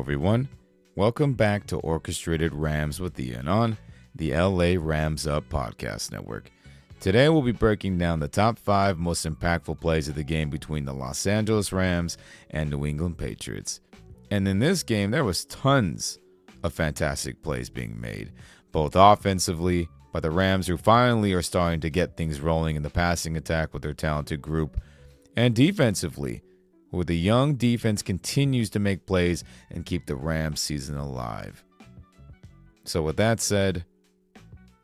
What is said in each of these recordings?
everyone. Welcome back to Orchestrated Rams with Ian on the LA Rams Up Podcast Network. Today we'll be breaking down the top 5 most impactful plays of the game between the Los Angeles Rams and New England Patriots. And in this game, there was tons of fantastic plays being made, both offensively by the Rams, who finally are starting to get things rolling in the passing attack with their talented group, and defensively, where the young defense continues to make plays and keep the Rams season alive. So with that said,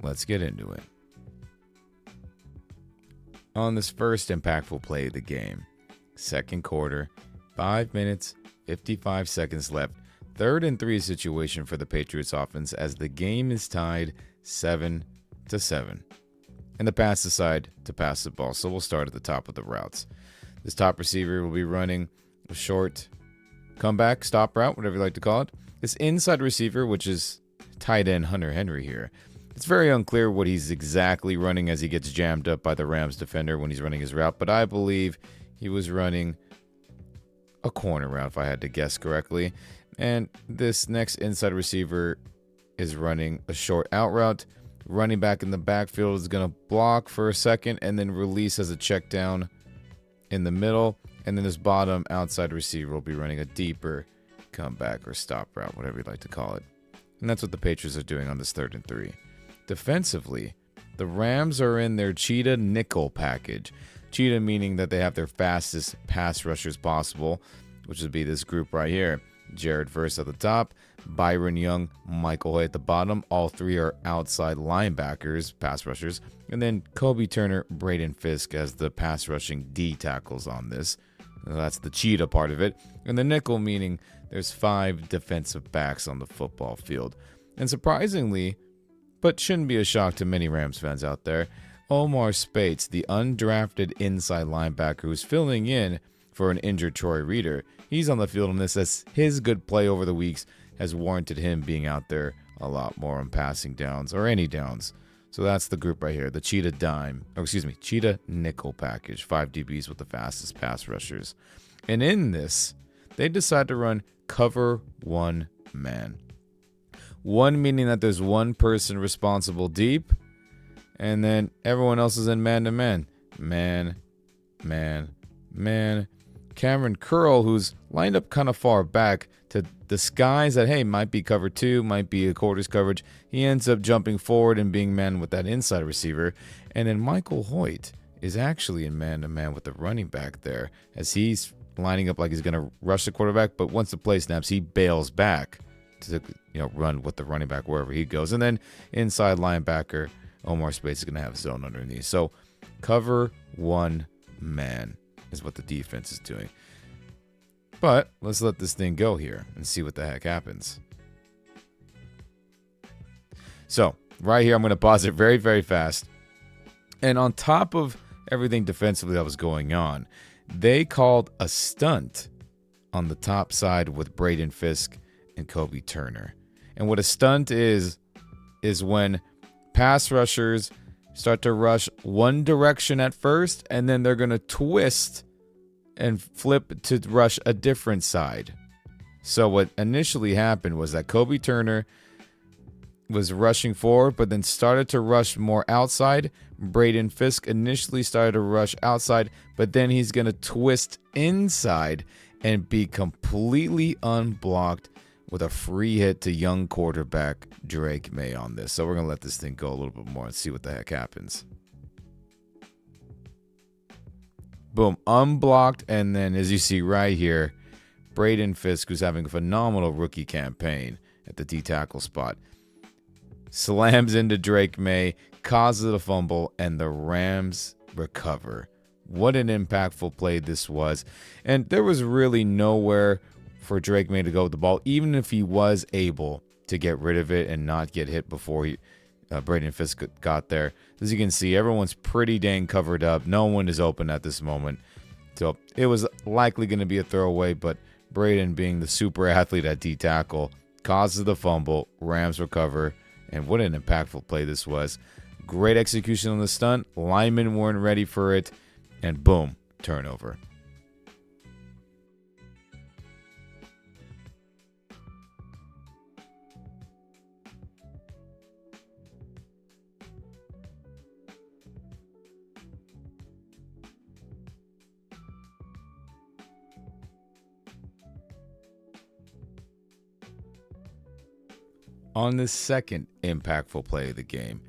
let's get into it. On this first impactful play of the game, second quarter, 5 minutes, 55 seconds left, 3rd and 3 situation for the Patriots offense as the game is tied 7-7. And the pass aside to pass the ball, so we'll start at the top of the routes. This top receiver will be running a short comeback, stop route, whatever you like to call it. This inside receiver, which is tight end Hunter Henry here, it's very unclear what he's exactly running as he gets jammed up by the Rams defender when he's running his route, but I believe he was running a corner route, if I had to guess correctly. And this next inside receiver is running a short out route. Running back in the backfield is going to block for a second and then release as a check down in the middle, and then this bottom outside receiver will be running a deeper comeback or stop route, whatever you'd like to call it. And that's what the Patriots are doing on this 3rd and 3. Defensively, the Rams are in their cheetah nickel package. Cheetah meaning that they have their fastest pass rushers possible, which would be this group right here. Jared Verse at the top, Byron Young, Michael Hoy at the bottom. All three are outside linebackers, pass rushers. And then Kobe Turner, Braden Fisk as the pass rushing D tackles on this. That's the cheetah part of it. And the nickel meaning there's 5 defensive backs on the football field. And surprisingly, but shouldn't be a shock to many Rams fans out there, Omar Speights, the undrafted inside linebacker who's filling in for an injured Troy Reeder, he's on the field on this as his good play over the weeks has warranted him being out there a lot more on passing downs or any downs. So that's the group right here, the cheetah cheetah nickel package, 5 DBs with the fastest pass rushers. And in this, they decide to run cover 1 man. 1 meaning that there's 1 person responsible deep, and then everyone else is in man-to-man. Man. Cameron Curl, who's lined up kind of far back to disguise that, hey, might be cover 2, might be a quarters coverage. He ends up jumping forward and being man with that inside receiver. And then Michael Hoyt is actually in man-to-man with the running back there as he's lining up like he's going to rush the quarterback, but once the play snaps, he bails back to run with the running back wherever he goes. And then inside linebacker, Omar Speights is going to have zone underneath. So cover 1 man is what the defense is doing. But let's let this thing go here and see what the heck happens. So right here, I'm going to pause it very, very fast. And on top of everything defensively that was going on, they called a stunt on the top side with Braden Fisk and Kobe Turner. And what a stunt is when pass rushers start to rush one direction at first, and then they're going to twist and flip to rush a different side. So what initially happened was that Kobe Turner was rushing forward, but then started to rush more outside. Braden Fisk initially started to rush outside, but then he's going to twist inside and be completely unblocked with a free hit to young quarterback Drake May on this. So we're going to let this thing go a little bit more and see what the heck happens. Boom, unblocked, and then as you see right here, Braden Fisk, who's having a phenomenal rookie campaign at the D-tackle spot, slams into Drake May, causes a fumble, and the Rams recover. What an impactful play this was. And there was really nowhere for Drake May to go with the ball, even if he was able to get rid of it and not get hit before Braden Fisk got there. As you can see, everyone's pretty dang covered up. No one is open at this moment. So it was likely going to be a throwaway, but Braden, being the super athlete at D-tackle, causes the fumble. Rams recover. And what an impactful play this was. Great execution on the stunt. Linemen weren't ready for it. And boom, turnover. On the second impactful play of the game,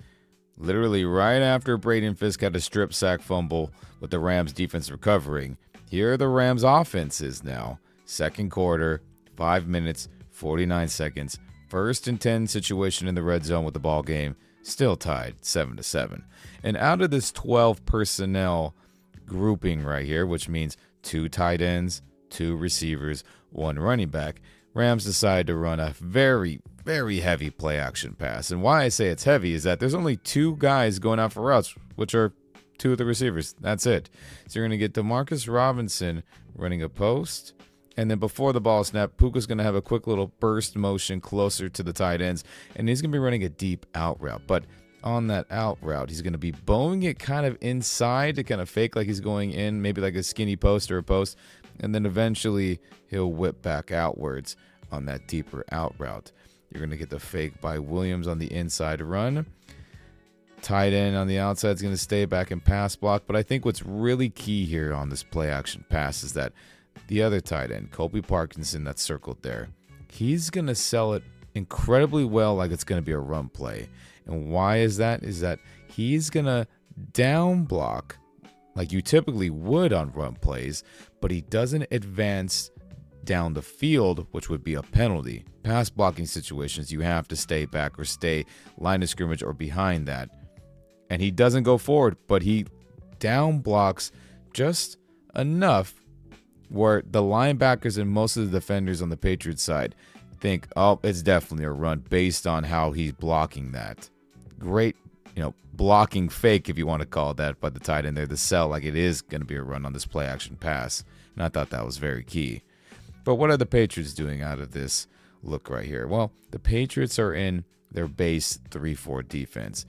literally right after Braden Fisk had a strip sack fumble with the Rams defense recovering, here are the Rams offenses now. Second quarter, 5 minutes, 49 seconds. First and 10 situation in the red zone with the ball game, still tied 7-7. And out of this 12 personnel grouping right here, which means 2 tight ends, 2 receivers, 1 running back, Rams decide to run a very, very heavy play action pass. And why I say it's heavy is that there's only 2 guys going out for routes, which are 2 of the receivers. That's it. So you're going to get DeMarcus Robinson running a post. And then before the ball snap, Puka's going to have a quick little burst motion closer to the tight ends. And he's going to be running a deep out route. But on that out route, he's going to be bowing it kind of inside to kind of fake like he's going in, maybe like a skinny post or a post. And then eventually he'll whip back outwards on that deeper out route. You're going to get the fake by Williams on the inside run. Tight end on the outside is going to stay back and pass block. But I think what's really key here on this play action pass is that the other tight end, Colby Parkinson, that's circled there, he's going to sell it incredibly well like it's going to be a run play. And why is that? Is that he's going to down block like you typically would on run plays, but he doesn't advance down the field, which would be a penalty. Pass blocking situations, you have to stay back or stay line of scrimmage or behind that. And he doesn't go forward, but he down blocks just enough where the linebackers and most of the defenders on the Patriots side think, oh, it's definitely a run based on how he's blocking that. Great, blocking fake, if you want to call it that, by the tight end there, the sell like it is going to be a run on this play action pass. And I thought that was very key. But what are the Patriots doing out of this look right here? Well, the Patriots are in their base 3-4 defense.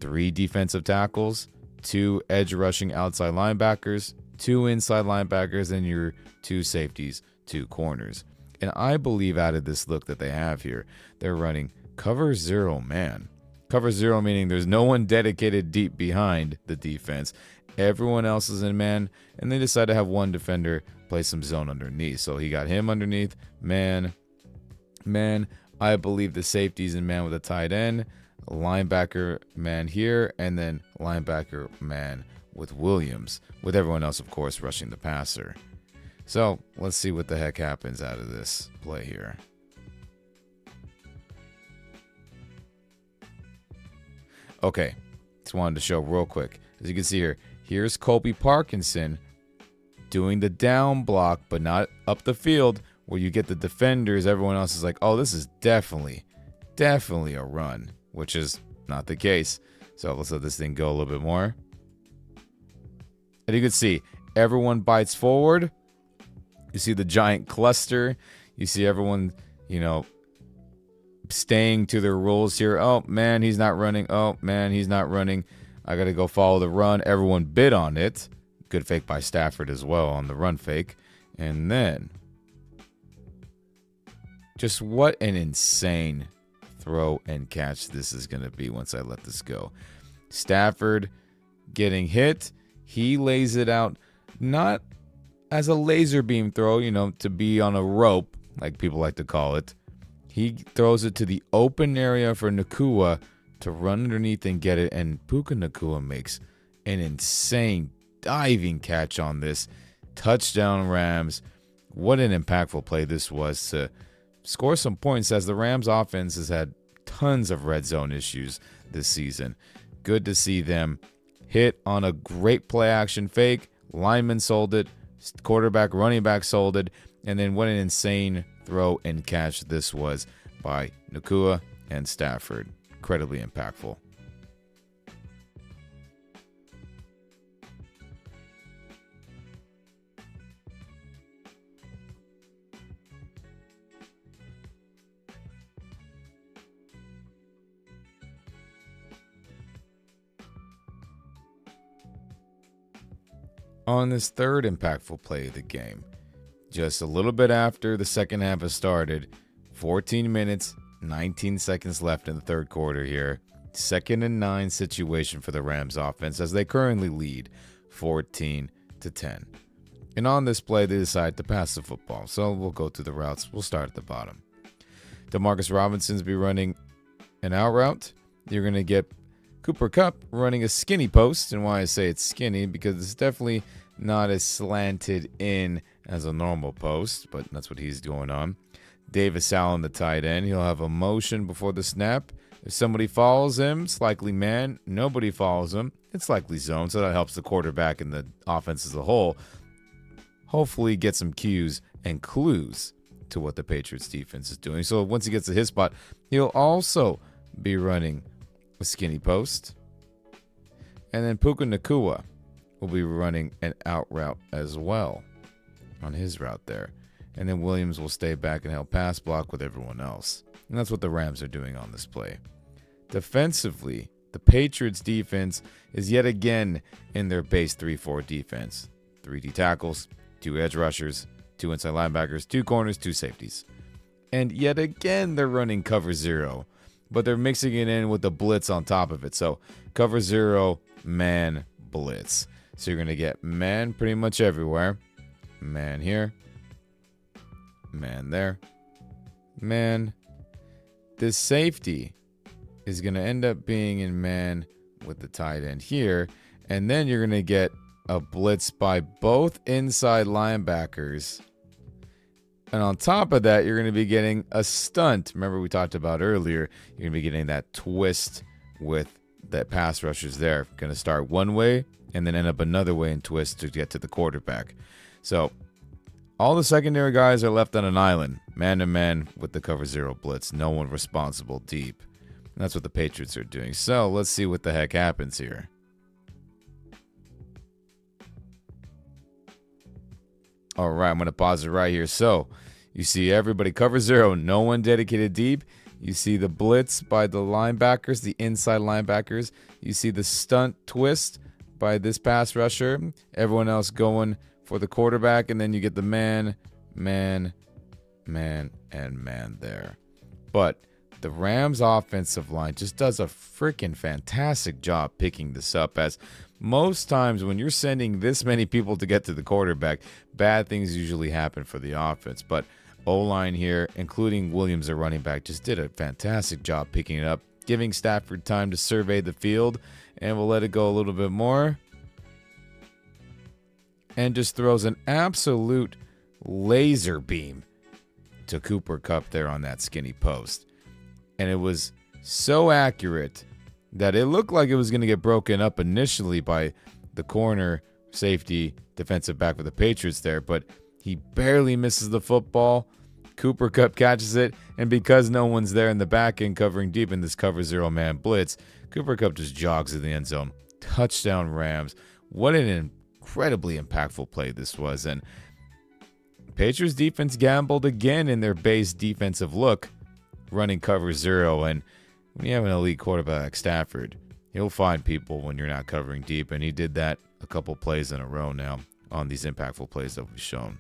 3 defensive tackles, 2 edge rushing outside linebackers, 2 inside linebackers, and your 2 safeties, 2 corners. And I believe out of this look that they have here, they're running cover 0 man. Cover 0 meaning there's no one dedicated deep behind the defense. Everyone else is in man, and they decide to have one defender play some zone underneath. So he got him underneath, man. I believe the safety's in man with a tight end, linebacker man here, and then linebacker man with Williams, with everyone else, of course, rushing the passer. So let's see what the heck happens out of this play here. Okay, just wanted to show real quick. As you can see here, here's Colby Parkinson doing the down block, but not up the field where you get the defenders. Everyone else is like, oh, this is definitely a run, which is not the case. So let's let this thing go a little bit more. And you can see everyone bites forward. You see the giant cluster. You see everyone, staying to their rules here. Oh, man, he's not running. Oh, man, he's not running. I got to go follow the run. Everyone bid on it. Good fake by Stafford as well on the run fake. And then just what an insane throw and catch this is going to be once I let this go. Stafford getting hit. He lays it out not as a laser beam throw, to be on a rope, like people like to call it. He throws it to the open area for Nacua to run underneath and get it. And Puka Nacua makes an insane diving catch on this. Touchdown Rams. What an impactful play this was to score some points, as the Rams offense has had tons of red zone issues this season. Good to see them hit on a great play action fake. Lineman sold it. Quarterback, running back sold it. And then what an insane throw and catch this was by Nacua and Stafford. Incredibly impactful. On this third impactful play of the game, just a little bit after the second half has started, 14 minutes, 19 seconds left in the third quarter here. 2nd and 9 situation for the Rams offense as they currently lead 14-10. And on this play, they decide to pass the football. So we'll go through the routes. We'll start at the bottom. Demarcus Robinson's be running an out route. You're going to get Cooper Kupp running a skinny post. And why I say it's skinny, because it's definitely not as slanted in as a normal post, but that's what he's going on. Davis Allen, the tight end, he'll have a motion before the snap. If somebody follows him, it's likely man. Nobody follows him, it's likely zone. So that helps the quarterback and the offense as a whole hopefully get some cues and clues to what the Patriots defense is doing. So once he gets to his spot, he'll also be running a skinny post. And then Puka Nacua will be running an out route as well on his route there. And then Williams will stay back and help pass block with everyone else. And that's what the Rams are doing on this play. Defensively, the Patriots defense is yet again in their base 3-4 defense. 3D tackles, 2 edge rushers, 2 inside linebackers, 2 corners, 2 safeties. And yet again, they're running cover 0, but they're mixing it in with the blitz on top of it. So cover 0, man, blitz. So you're going to get man pretty much everywhere. Man here. Man there. Man. This safety is going to end up being in man with the tight end here. And then you're going to get a blitz by both inside linebackers. And on top of that, you're going to be getting a stunt. Remember we talked about earlier, you're going to be getting that twist with that pass rushers there. Going to start one way and then end up another way and twist to get to the quarterback. So all the secondary guys are left on an island, man-to-man with the cover 0 blitz. No one responsible deep. And that's what the Patriots are doing. So let's see what the heck happens here. All right, I'm going to pause it right here. So you see everybody cover 0, no one dedicated deep. You see the blitz by the linebackers, the inside linebackers. You see the stunt twist by this pass rusher. Everyone else going for the quarterback, and then you get the man, and man there. But the Rams offensive line just does a freaking fantastic job picking this up, as most times when you're sending this many people to get to the quarterback, bad things usually happen for the offense. But O-line here, including Williams, a running back, just did a fantastic job picking it up, giving Stafford time to survey the field, and we'll let it go a little bit more. And just throws an absolute laser beam to Cooper Kupp there on that skinny post. And it was so accurate that it looked like it was going to get broken up initially by the corner, safety, defensive back for the Patriots there, but he barely misses the football. Cooper Kupp catches it, and because no one's there in the back end covering deep in this cover 0 man blitz, Cooper Kupp just jogs to the end zone. Touchdown Rams. What an incredibly impactful play this was. And Patriots defense gambled again in their base defensive look, running cover 0. And when you have an elite quarterback like Stafford, he'll find people when you're not covering deep. And he did that a couple plays in a row now on these impactful plays that we've shown.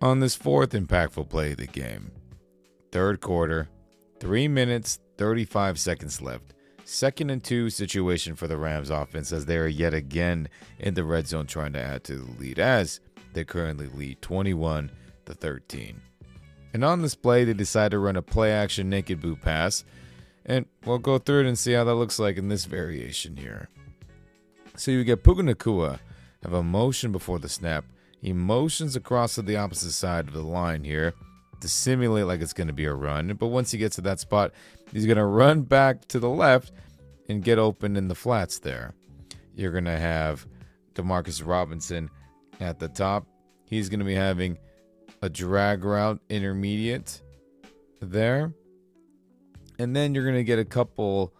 On this fourth impactful play of the game, third quarter, 3 minutes, 35 seconds left. 2nd and 2 situation for the Rams offense, as they are yet again in the red zone trying to add to the lead, as they currently lead 21-13. And on this play, they decide to run a play action naked boot pass. And we'll go through it and see how that looks like in this variation here. So you get Puka Nacua have a motion before the snap. He motions across to the opposite side of the line here to simulate like it's going to be a run. But once he gets to that spot, he's going to run back to the left and get open in the flats there. You're going to have Demarcus Robinson at the top. He's going to be having a drag route intermediate there. And then you're going to get a couple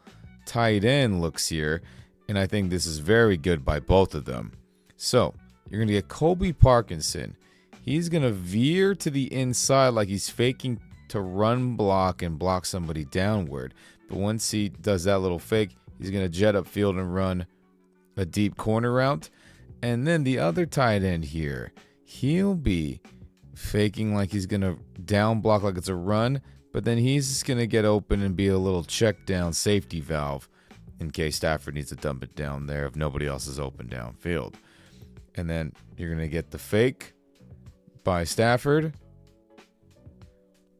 tight end looks here. And I think this is very good by both of them. So you're going to get Colby Parkinson. He's going to veer to the inside like he's faking to run block and block somebody downward. But once he does that little fake, he's going to jet up field and run a deep corner route. And then the other tight end here, he'll be faking like he's going to down block like it's a run, but then he's just going to get open and be a little check down safety valve in case Stafford needs to dump it down there if nobody else is open downfield. And then you're going to get the fake by Stafford.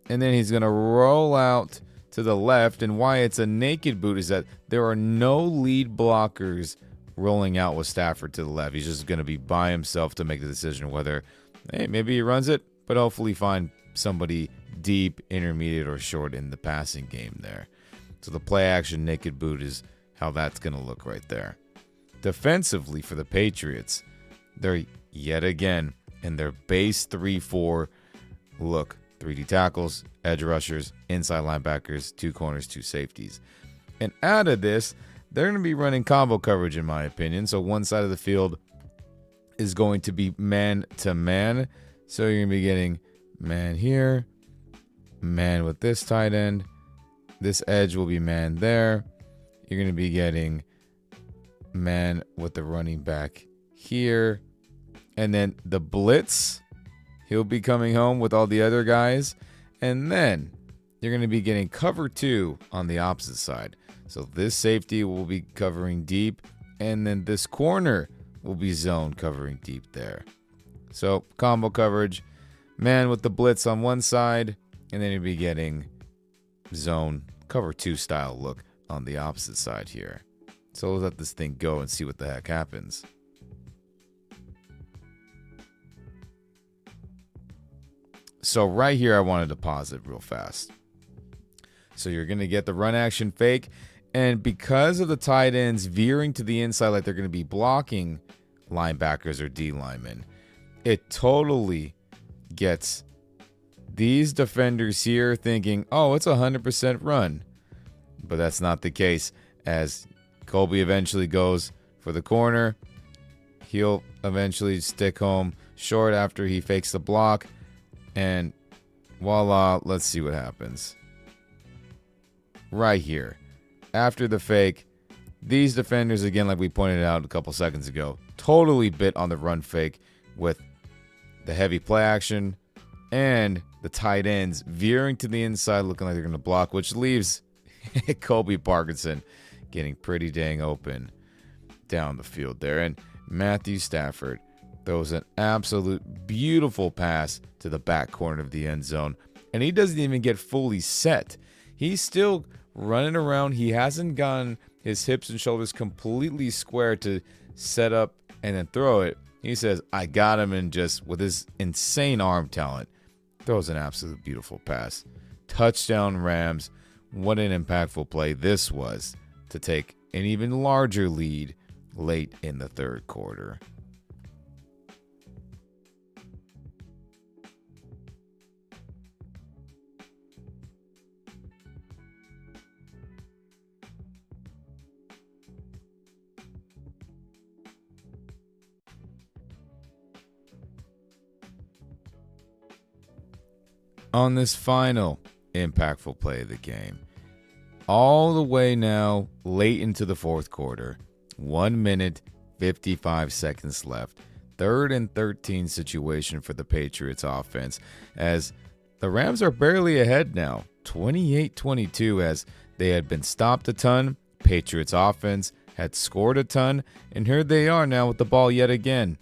And then he's going to roll out to the left. And why it's a naked boot is that there are no lead blockers rolling out with Stafford to the left. He's just going to be by himself to make the decision whether, hey, maybe he runs it, but hopefully find somebody deep, intermediate, or short in the passing game there. So the play action naked boot is how that's going to look right there. Defensively for the Patriots, they're yet again in their base 3-4 look. 3D tackles, edge rushers, inside linebackers, 2 corners, 2 safeties. And out of this, they're going to be running combo coverage in my opinion. So one side of the field is going to be man to man. So you're going to be getting man here, man with this tight end. This edge will be man there. You're going to be getting man with the running back here. And then the blitz, he'll be coming home with all the other guys. And then you're going to be getting cover 2 on the opposite side. So this safety will be covering deep. And then this corner will be zone covering deep there. So combo coverage, man with the blitz on one side. And then you'll be getting zone cover 2 style look on the opposite side here. So let's let this thing go and see what the heck happens. So right here, I wanted to pause it real fast. So you're going to get the run action fake. And because of the tight ends veering to the inside like they're going to be blocking linebackers or D linemen, it totally gets these defenders here thinking, oh, it's 100% run. But that's not the case, as Colby eventually goes for the corner. He'll eventually stick home short after he fakes the block. And voila, let's see what happens. Right here. After the fake, these defenders, again, like we pointed out a couple seconds ago, totally bit on the run fake with the heavy play action and the tight ends veering to the inside looking like they're going to block, which leaves Colby Parkinson getting pretty dang open down the field there. And Matthew Stafford throws an absolute beautiful pass to the back corner of the end zone. And he doesn't even get fully set. He's still running around. He hasn't gotten his hips and shoulders completely square to set up and then throw it. He says, I got him, and just with his insane arm talent, throws an absolute beautiful pass. Touchdown Rams. What an impactful play this was to take an even larger lead late in the third quarter. On this final impactful play of the game, all the way now late into the fourth quarter, 1 minute, 55 seconds left, 3rd and 13 situation for the Patriots offense, as the Rams are barely ahead now, 28-22, as they had been stopped a ton. Patriots offense had scored a ton, and here they are now with the ball yet again,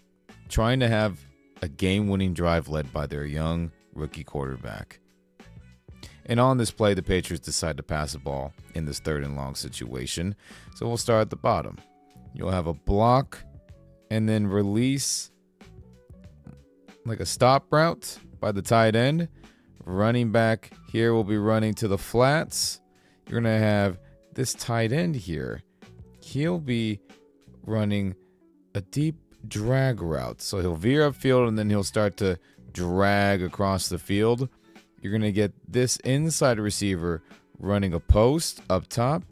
trying to have a game-winning drive led by their young rookie quarterback. And on this play, the Patriots decide to pass the ball in this 3rd and long situation. So we'll start at the bottom. You'll have a block and then release like a stop route by the tight end. Running back here will be running to the flats. You're going to have this tight end here. He'll be running a deep drag route. So he'll veer upfield and then he'll start to drag across the field. You're going to get this inside receiver running a post up top.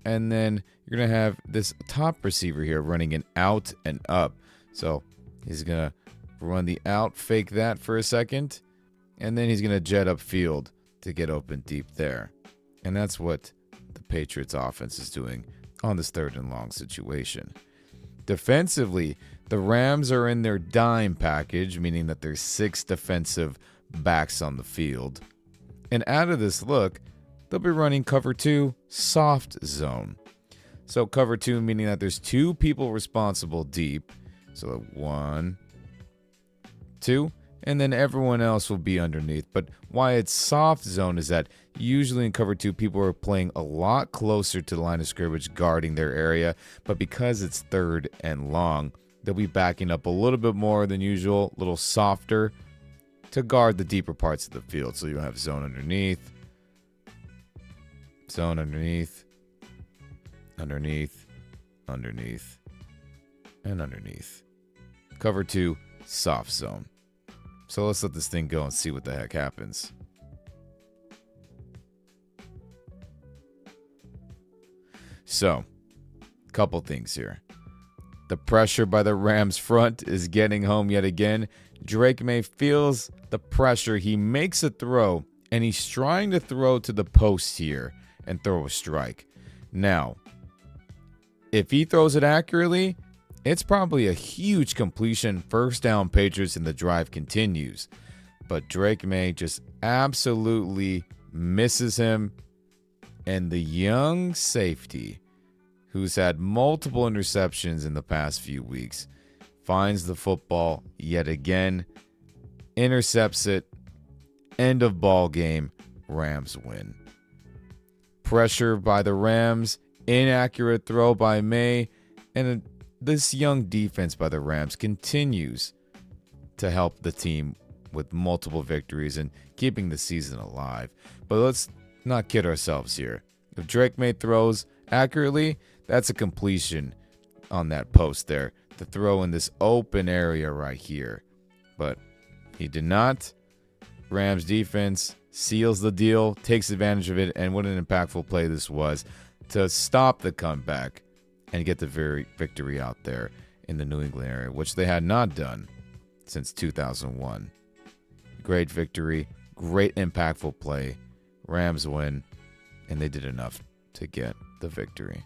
And then you're going to have this top receiver here running an out and up. So he's going to run the out, fake that for a second. And then he's going to jet upfield to get open deep there. And that's what the Patriots offense is doing on this 3rd and long situation. Defensively, the Rams are in their dime package, meaning that there's 6 defensive backs on the field. And out of this look, they'll be running cover 2 soft zone. So cover 2 meaning that there's 2 people responsible deep. So 1, 2, and then everyone else will be underneath. But why it's soft zone is that usually in cover 2, people are playing a lot closer to the line of scrimmage, guarding their area. But because it's 3rd and long, they'll be backing up a little bit more than usual, a little softer to guard the deeper parts of the field. So you'll have zone underneath, underneath, and underneath. Cover 2, soft zone. So let's let this thing go and see what the heck happens. So, couple things here. The pressure by the Rams front is getting home yet again. Drake May feels the pressure. He makes a throw, and he's trying to throw to the post here and throw a strike. Now, if he throws it accurately, it's probably a huge completion. 1st down Patriots, and the drive continues. But Drake May just absolutely misses him. And the young safety, who's had multiple interceptions in the past few weeks, finds the football yet again, intercepts it, end of ball game, Rams win. Pressure by the Rams, inaccurate throw by May, and this young defense by the Rams continues to help the team with multiple victories and keeping the season alive. But let's not kid ourselves here. If Drake May throws accurately, that's a completion on that post there to throw in this open area right here. But he did not. Rams defense seals the deal, takes advantage of it, and what an impactful play this was to stop the comeback and get the very victory out there in the New England area, which they had not done since 2001. Great victory, great impactful play. Rams win, and they did enough to get the victory.